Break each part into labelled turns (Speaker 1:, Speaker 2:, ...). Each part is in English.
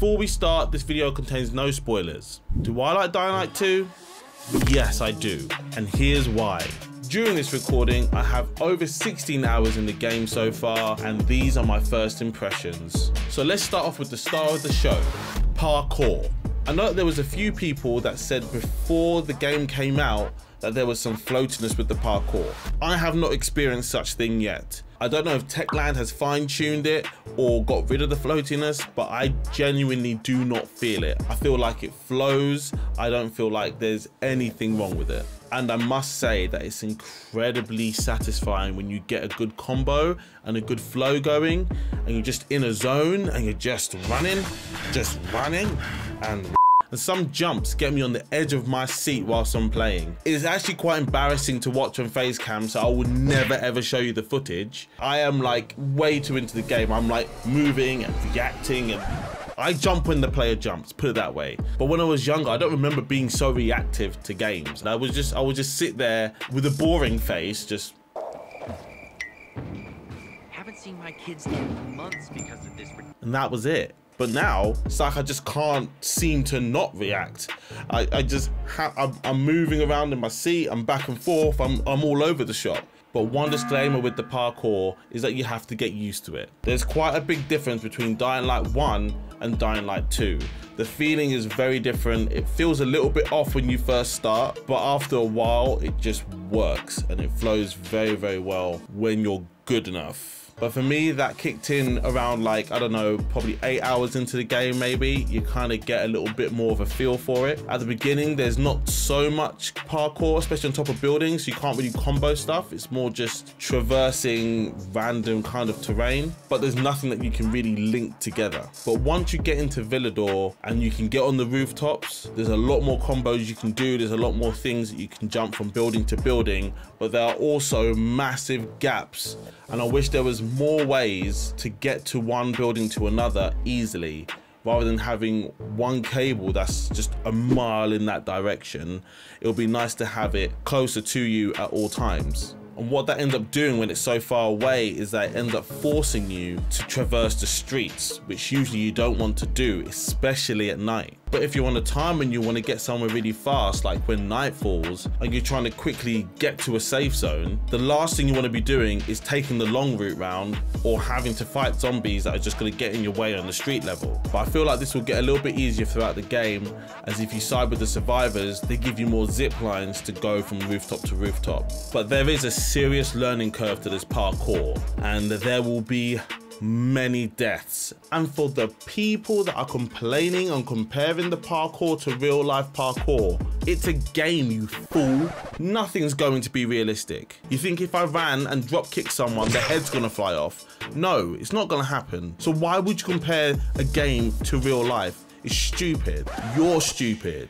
Speaker 1: Before we start, this video contains no spoilers. Do I like Dying Light 2? Yes, I do, and here's why. During this recording, I have over 16 hours in the game so far, and these are my first impressions. So let's start off with the star of the show, parkour. I know that there was a few people that said before the game came out that there was some floatiness with the parkour. I have not experienced such thing yet. I don't know if Techland has fine-tuned it or got rid of the floatiness, but I genuinely do not feel it. I feel like it flows. I don't feel like there's anything wrong with it. And I must say that it's incredibly satisfying when you get a good combo and a good flow going, and you're just in a zone and you're just running, and some jumps get me on the edge of my seat whilst I'm playing. It's actually quite embarrassing to watch on face cam, so I will never ever show you the footage. I am like way too into the game. I'm like moving and reacting, and I jump when the player jumps, put it that way. But when I was younger, I don't remember being so reactive to games. And I would just sit there with a boring face, just.
Speaker 2: Haven't seen my kids in months because of this.
Speaker 1: And that was it. But now, it's like I just can't seem to not react. I'm moving around in my seat, I'm back and forth, I'm all over the shop. But one disclaimer with the parkour is that you have to get used to it. There's quite a big difference between Dying Light 1 and Dying Light 2. The feeling is very different. It feels a little bit off when you first start, but after a while, it just works and it flows very, very well when you're good enough. But for me, that kicked in around like, I don't know, probably 8 hours into the game maybe. You kind of get a little bit more of a feel for it. At the beginning, there's not so much parkour, especially on top of buildings. So you can't really combo stuff. It's more just traversing random kind of terrain. But there's nothing that you can really link together. But once you get into Villador and you can get on the rooftops, there's a lot more combos you can do. There's a lot more things that you can jump from building to building. But there are also massive gaps. And I wish there was more ways to get to one building to another easily, rather than having one cable that's just a mile in that direction. It would be nice to have it closer to you at all times. And what that ends up doing when it's so far away is that it ends up forcing you to traverse the streets, which usually you don't want to do, especially at night. But if you're on a time and you want to get somewhere really fast, like when night falls and you're trying to quickly get to a safe zone, the last thing you want to be doing is taking the long route round or having to fight zombies that are just going to get in your way on the street level. But I feel like this will get a little bit easier throughout the game, as if you side with the survivors, they give you more zip lines to go from rooftop to rooftop. But there is a serious learning curve to this parkour, and there will be many deaths. And for the people that are complaining on comparing the parkour to real life parkour, it's a game, you fool. Nothing's going to be realistic. You think if I ran and drop kick someone, the head's gonna fly off? No, it's not gonna happen. So why would you compare a game to real life? It's stupid. You're stupid.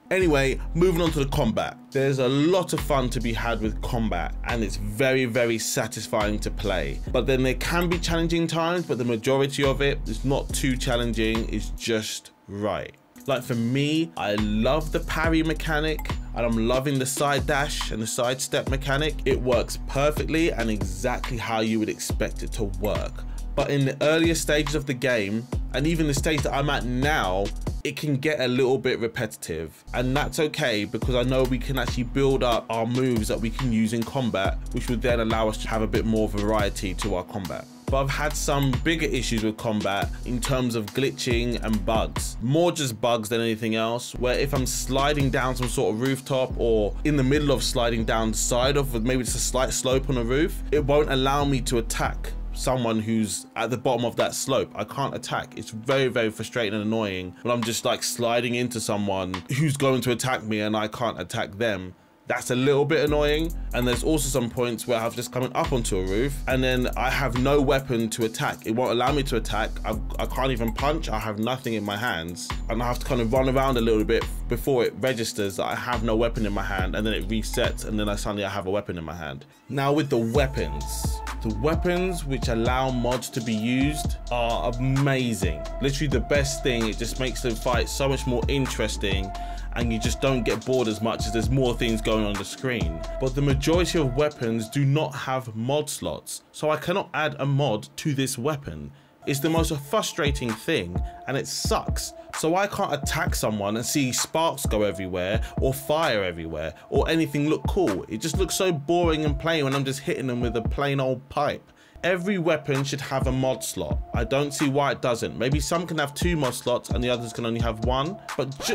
Speaker 1: Anyway, moving on to the combat. There's a lot of fun to be had with combat, and it's very, very satisfying to play. But then there can be challenging times, but the majority of it is not too challenging, it's just right. Like for me, I love the parry mechanic, and I'm loving the side dash and the side step mechanic. It works perfectly and exactly how you would expect it to work. But in the earlier stages of the game, and even the stage that I'm at now, it can get a little bit repetitive, and that's okay, because I know we can actually build up our moves that we can use in combat, which would then allow us to have a bit more variety to our combat. But I've had some bigger issues with combat in terms of glitching and bugs. More just bugs than anything else, where if I'm sliding down some sort of rooftop or in the middle of sliding down the side of, maybe it's a slight slope on a roof, it won't allow me to attack someone who's at the bottom of that slope. I can't attack. It's very, very frustrating and annoying when I'm just like sliding into someone who's going to attack me and I can't attack them. That's a little bit annoying. And there's also some points where I've just coming up onto a roof and then I have no weapon to attack. It won't allow me to attack. I can't even punch. I have nothing in my hands, and I have to kind of run around a little bit before it registers that I have no weapon in my hand, and then it resets, and then suddenly I have a weapon in my hand. Now with the weapons which allow mods to be used are amazing. Literally the best thing. It just makes the fight so much more interesting, and you just don't get bored as much as there's more things going on the screen. But the majority of weapons do not have mod slots, so I cannot add a mod to this weapon. It's the most frustrating thing, and it sucks. So I can't attack someone and see sparks go everywhere or fire everywhere or anything look cool. It just looks so boring and plain when I'm just hitting them with a plain old pipe. Every weapon should have a mod slot. I don't see why it doesn't. Maybe some can have 2 mod slots and the others can only have 1, but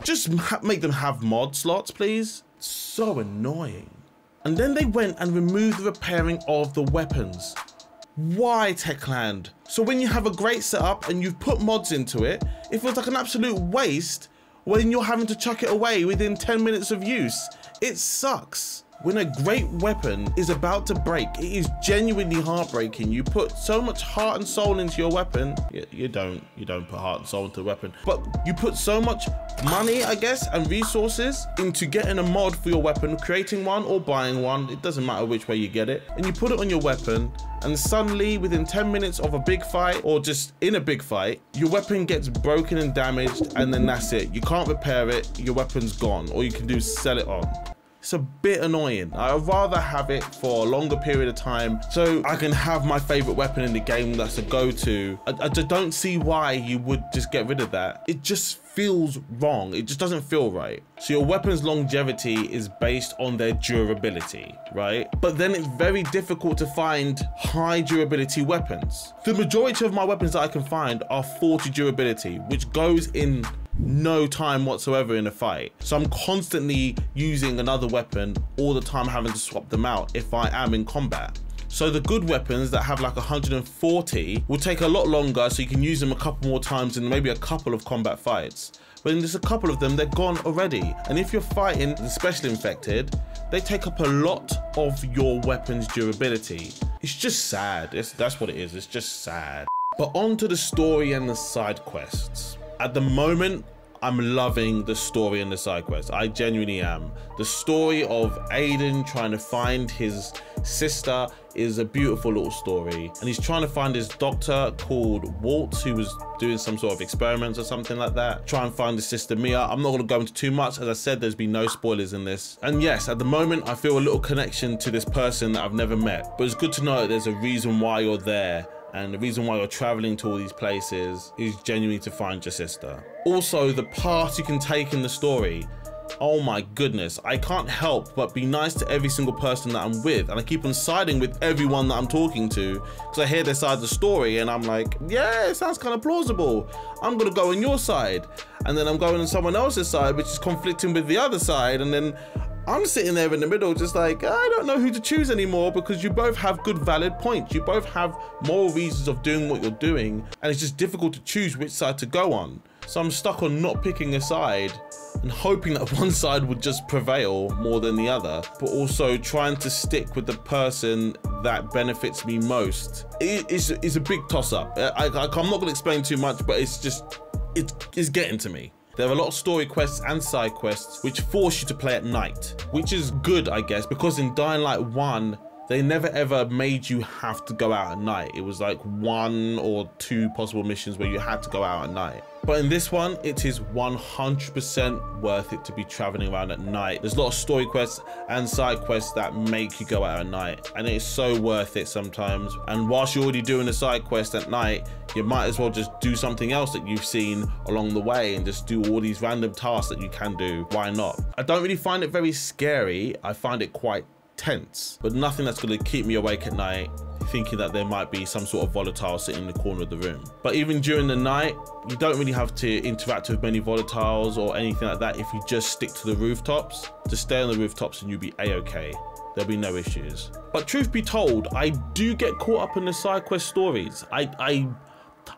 Speaker 1: just make them have mod slots, please. So annoying. And then they went and removed the repairing of the weapons. Why, Techland? So when you have a great setup and you've put mods into it, it feels like an absolute waste when you're having to chuck it away within 10 minutes of use. It sucks. When a great weapon is about to break, it is genuinely heartbreaking. You put so much heart and soul into your weapon. You don't put heart and soul into a weapon, but you put so much money, I guess, and resources into getting a mod for your weapon, creating one or buying one. It doesn't matter which way you get it. And you put it on your weapon, and suddenly within 10 minutes of a big fight or just in a big fight, your weapon gets broken and damaged, and then that's it. You can't repair it, your weapon's gone. All you can do is sell it on. It's a bit annoying. I'd rather have it for a longer period of time so I can have my favorite weapon in the game that's a go-to. I just don't see why you would just get rid of that. It just feels wrong. It just doesn't feel right. So your weapon's longevity is based on their durability, right? But then it's very difficult to find high durability weapons. The majority of my weapons that I can find are 40 durability, which goes in no time whatsoever in a fight. So I'm constantly using another weapon all the time, having to swap them out if I am in combat. So the good weapons that have like 140 will take a lot longer, so you can use them a couple more times in maybe a couple of combat fights. But in just a couple of them, they're gone already. And if you're fighting the special infected, they take up a lot of your weapon's durability. It's just sad. That's what it is. It's just sad. But on to the story and the side quests. At the moment, I'm loving the story and the side quests. I genuinely am. The story of Aiden trying to find his sister is a beautiful little story. And he's trying to find his doctor called Walt, who was doing some sort of experiments or something like that. Try and find his sister Mia. I'm not gonna go into too much. As I said, there's been no spoilers in this. And yes, at the moment, I feel a little connection to this person that I've never met. But it's good to know that there's a reason why you're there. And the reason why you're traveling to all these places is genuinely to find your sister. Also, the path you can take in the story. Oh my goodness, I can't help but be nice to every single person that I'm with. And I keep on siding with everyone that I'm talking to because I hear their side of the story and I'm like, yeah, it sounds kind of plausible. I'm gonna go on your side. And then I'm going on someone else's side, which is conflicting with the other side. And then I'm sitting there in the middle just like, I don't know who to choose anymore, because you both have good valid points. You both have moral reasons of doing what you're doing, and it's just difficult to choose which side to go on. So I'm stuck on not picking a side and hoping that one side would just prevail more than the other, but also trying to stick with the person that benefits me most. It's a big toss-up. I'm not gonna explain too much, but it's getting to me. There are a lot of story quests and side quests which force you to play at night, which is good, I guess, because in Dying Light 1, they never ever made you have to go out at night. It was like 1 or 2 possible missions where you had to go out at night. But in this one, it is 100% worth it to be traveling around at night. There's a lot of story quests and side quests that make you go out at night, and it's so worth it sometimes. And whilst you're already doing a side quest at night, you might as well just do something else that you've seen along the way and just do all these random tasks that you can do. Why not? I don't really find it very scary. I find it quite tense, but nothing that's going to keep me awake at night thinking that there might be some sort of volatile sitting in the corner of the room. But even during the night, you don't really have to interact with many volatiles or anything like that if you just stick to the rooftops. Just stay on the rooftops and you'll be a-okay. There'll be no issues. But truth be told, I do get caught up in the side quest stories. I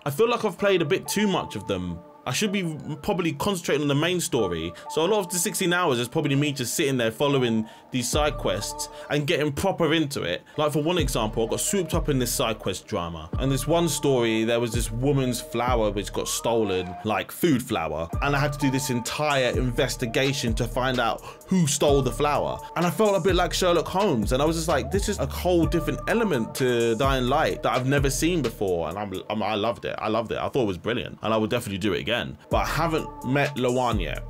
Speaker 1: feel like I've played a bit too much of them. I should be probably concentrating on the main story. So a lot of the 16 hours is probably me just sitting there following these side quests and getting proper into it. Like for one example, I got swooped up in this side quest drama. And this one story, there was this woman's flower which got stolen, like food flower. And I had to do this entire investigation to find out who stole the flower. And I felt a bit like Sherlock Holmes. And I was just like, this is a whole different element to Dying Light that I've never seen before. And I loved it. I loved it. I thought it was brilliant. And I would definitely do it again. But I haven't met Lawan yet,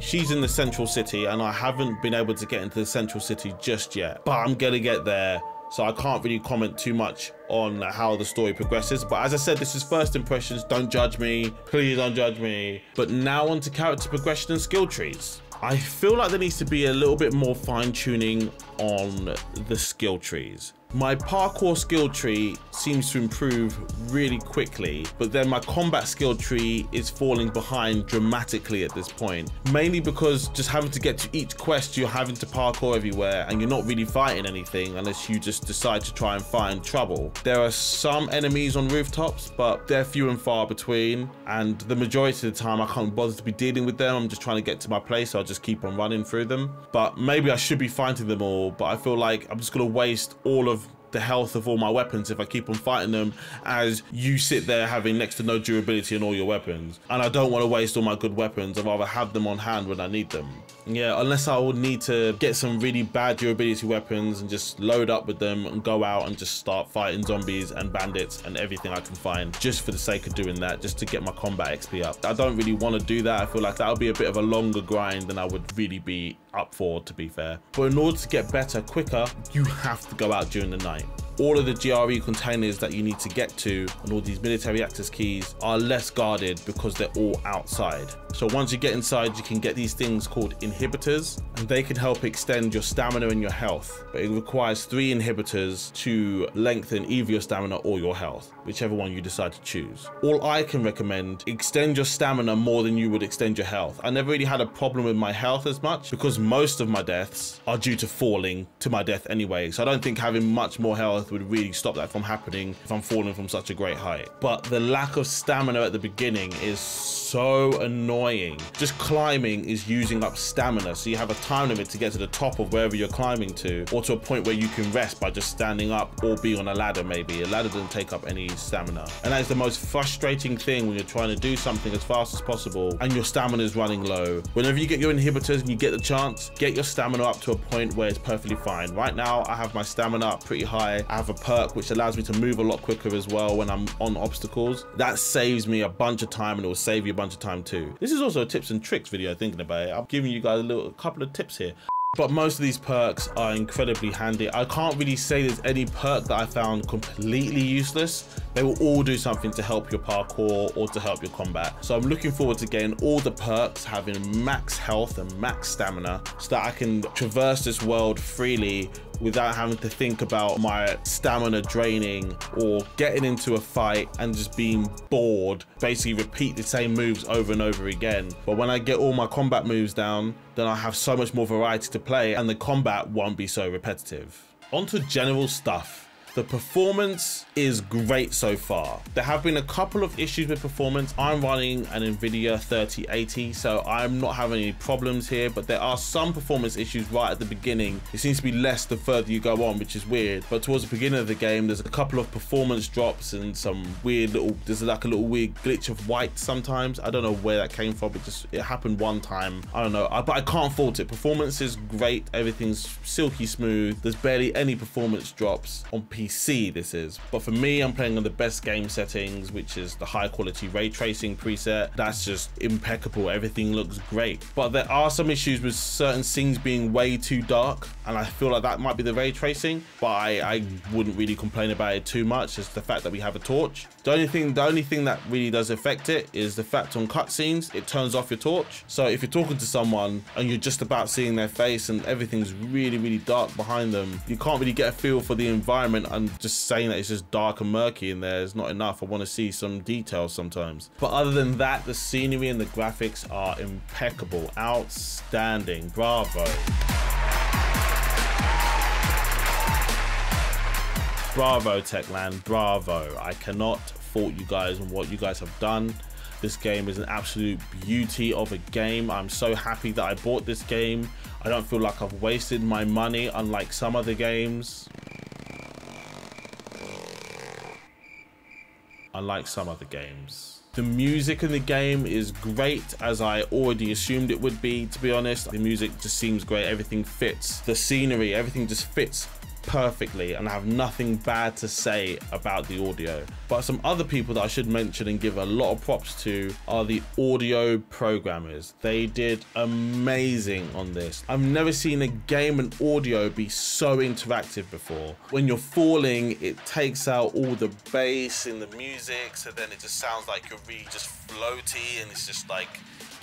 Speaker 1: she's in the central city, and I haven't been able to get into the central city just yet. But I'm gonna get there so I can't really comment too much on how the story progresses. But as I said, this is first impressions. Don't judge me. Please don't judge me. But now on to character progression and skill trees. I feel like there needs to be a little bit more fine-tuning on the skill trees. My parkour skill tree seems to improve really quickly, but then my combat skill tree is falling behind dramatically at this point. Mainly because just having to get to each quest, you're having to parkour everywhere and you're not really fighting anything unless you just decide to try and find trouble. There are some enemies on rooftops, but they're few and far between. And the majority of the time I can't bother to be dealing with them. I'm just trying to get to my place, so I'll just keep on running through them. But maybe I should be fighting them all, but I feel like I'm just gonna waste all of the health of all my weapons if I keep on fighting them, as you sit there having next to no durability in all your weapons. And I don't want to waste all my good weapons. I'd rather have them on hand when I need them. Yeah, unless I would need to get some really bad durability weapons and just load up with them and go out and just start fighting zombies and bandits and everything I can find, just for the sake of doing that, just to get my combat XP up. I don't really want to do that. I feel like that would be a bit of a longer grind than I would really be up for, to be fair. But in order to get better quicker, you have to go out during the night. All of the GRE containers that you need to get to and all these military access keys are less guarded because they're all outside. So once you get inside, you can get these things called inhibitors, and they can help extend your stamina and your health. But it requires 3 inhibitors to lengthen either your stamina or your health, whichever one you decide to choose. All I can recommend, extend your stamina more than you would extend your health. I never really had a problem with my health as much because most of my deaths are due to falling to my death anyway. So I don't think having much more health would really stop that from happening if I'm falling from such a great height. But the lack of stamina at the beginning is so annoying. Just climbing is using up stamina, so you have a time limit to get to the top of wherever you're climbing to, or to a point where you can rest by just standing up or be on a ladder. Maybe a ladder doesn't take up any stamina, and that is the most frustrating thing when you're trying to do something as fast as possible and your stamina is running low. Whenever you get your inhibitors and you get the chance, get your stamina up to a point where it's perfectly fine. Right now I have my stamina up pretty high. I have a perk which allows me to move a lot quicker as well when I'm on obstacles. That saves me a bunch of time, and it will save you a bunch of time too. This is also a tips and tricks video, thinking about it. I'm giving you guys a couple of tips here. But most of these perks are incredibly handy. I can't really say there's any perk that I found completely useless. They will all do something to help your parkour or to help your combat. So I'm looking forward to getting all the perks, having max health and max stamina, so that I can traverse this world freely without having to think about my stamina draining or getting into a fight and just being bored, basically repeat the same moves over and over again. But when I get all my combat moves down, then I have so much more variety to play and the combat won't be so repetitive. On to general stuff. The performance is great so far. There have been a couple of issues with performance. I'm running an NVIDIA 3080, so I'm not having any problems here, but there are some performance issues right at the beginning. It seems to be less the further you go on, which is weird. But towards the beginning of the game, there's a couple of performance drops and some weird little, there's like a little weird glitch of white sometimes. I don't know where that came from. It happened one time. I don't know, but I can't fault it. Performance is great. Everything's silky smooth. There's barely any performance drops on PC, this is. But for me, I'm playing on the best game settings, which is the high quality ray tracing preset. That's just impeccable. Everything looks great. But there are some issues with certain scenes being way too dark, and I feel like that might be the ray tracing, but I wouldn't really complain about it too much. It's the fact that we have a torch. The only thing that really does affect it is the fact on cutscenes, it turns off your torch. So if you're talking to someone and you're just about seeing their face and everything's really, really dark behind them, you can't really get a feel for the environment, and just saying that it's just dark and murky in there is not enough. I want to see some details sometimes. But other than that, the scenery and the graphics are impeccable. Outstanding. Bravo. Bravo, Techland, bravo. I cannot fault you guys on what you guys have done. This game is an absolute beauty of a game. I'm so happy that I bought this game. I don't feel like I've wasted my money, unlike some other games. The music in the game is great, as I already assumed it would be, to be honest. The music just seems great. Everything fits. The scenery, everything just fits perfectly, and I have nothing bad to say about the audio. But some other people that I should mention and give a lot of props to are the audio programmers. They did amazing on this. I've never seen a game and audio be so interactive before. When you're falling, it takes out all the bass in the music, so then it just sounds like you're really just floaty, and it's just like,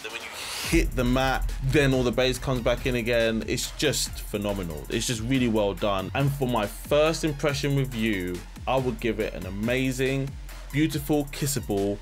Speaker 1: then when you hit the mat, then all the bass comes back in again. It's just phenomenal. It's just really well done. And for my first impression review, I would give it an amazing, beautiful, kissable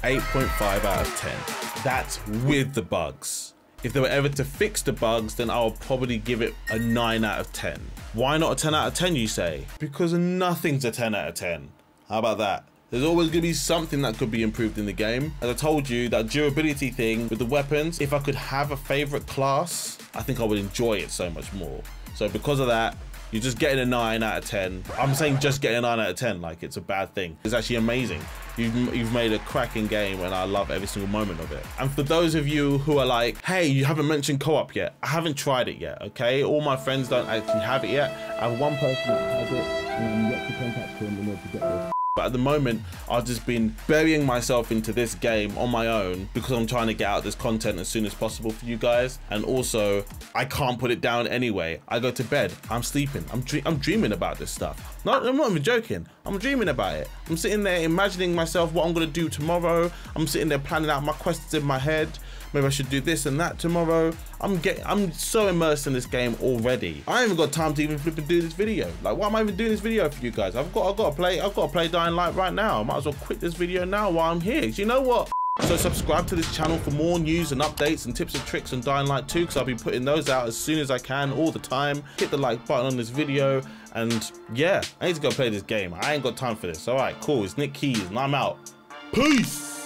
Speaker 1: 8.5 out of 10. That's with the bugs. If they were ever to fix the bugs, then I'll probably give it a 9 out of 10. Why not a 10 out of 10, you say? Because nothing's a 10 out of 10. How about that? There's always going to be something that could be improved in the game. As I told you, that durability thing with the weapons, if I could have a favorite class, I think I would enjoy it so much more. So because of that, you're just getting a 9 out of 10. I'm saying just getting a 9 out of 10 like it's a bad thing. It's actually amazing. You've made a cracking game, and I love every single moment of it. And for those of you who are like, hey, you haven't mentioned co-op yet. I haven't tried it yet, okay? All my friends don't actually have it yet. I have one person that has it, and I'm yet to contact him in order to get this. But at the moment, I've just been burying myself into this game on my own because I'm trying to get out this content as soon as possible for you guys. And also, I can't put it down anyway. I go to bed, I'm sleeping, I'm dreaming about this stuff. No, I'm not even joking. I'm dreaming about it. I'm sitting there imagining myself what I'm gonna do tomorrow. I'm sitting there planning out my quests in my head. Maybe I should do this and that tomorrow. I'm so immersed in this game already. I haven't got time to even flip and do this video. Like, why am I even doing this video for you guys? I've got to play Dying Light right now. I might as well quit this video now while I'm here. Do you know what? So subscribe to this channel for more news and updates and tips and tricks on Dying Light 2, because I'll be putting those out as soon as I can, all the time. Hit the like button on this video, and yeah, I need to go play this game. I ain't got time for this. All right, cool. It's Nick Keys, and I'm out. Peace.